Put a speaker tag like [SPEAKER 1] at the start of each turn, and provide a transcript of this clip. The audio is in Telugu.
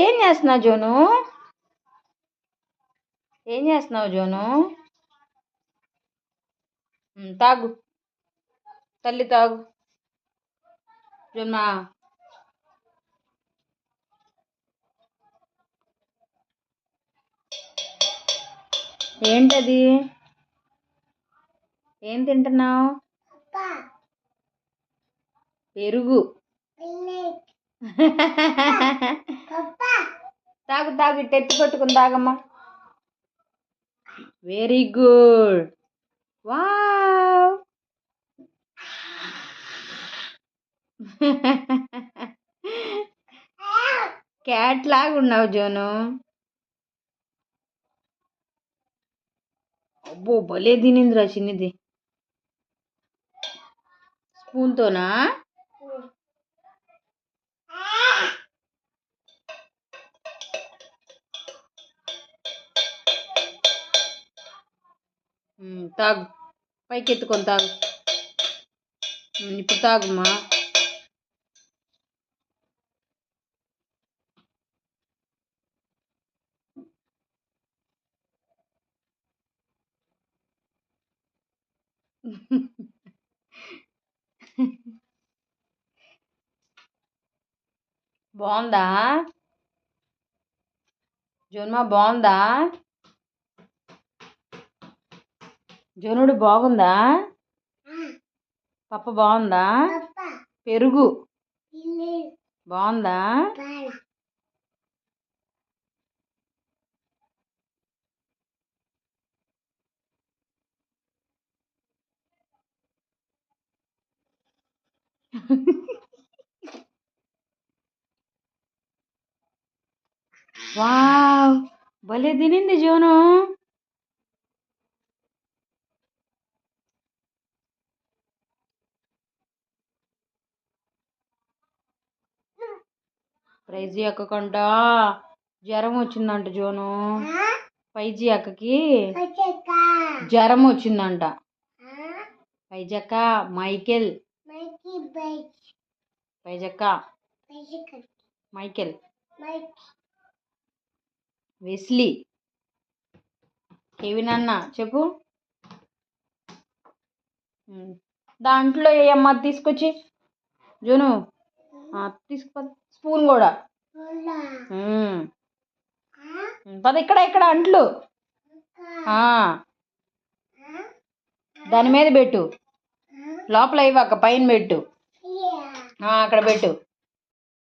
[SPEAKER 1] ఏం చేస్తున్నావు జోను? ఏం చేస్తున్నావు జోను? తాగు తల్లి తాగు జోన్మా. ఏంటది? ఏం తింటున్నావు? పెరుగు. తాగు తాగు, ఇట్టు ఎత్తి పట్టుకుని తాగమ్మా. Very good. వావ్. క్యాట్ లాగా ఉన్నావు జోను. అబ్బో భలే తినిందిరా చిన్నిది. స్పూన్తోనా? తాగు, పైకి ఎత్తుకొని తాగు. ఇప్పుడు తాగుమ్మా. బాగుందా జోన్మా? బాగుందా జోనుడు? బాగుందా పప్ప? బాగుందా పెరుగు? బాగుందా? వావ్, భలే తినింది జోను. ప్రైజీ అక్కకంట జ్వరం వచ్చిందంట జోను. పైజీ అక్కకి జ్వరం వచ్చిందంట. పైజక్క మైకేల్, పైజక్క మైకేల్, వెస్లీ, కెవిన్ అన్న చెప్పు. దాంట్లో ఏమమ్మా తీసుకొచ్చి జోను తీసుకో. స్పూన్ కూడా పద. ఇక్కడ ఇక్కడ అంట్లు దాని మీద పెట్టు. లోపల ఇవ్వక పైన పెట్టు. అక్కడ పెట్టు.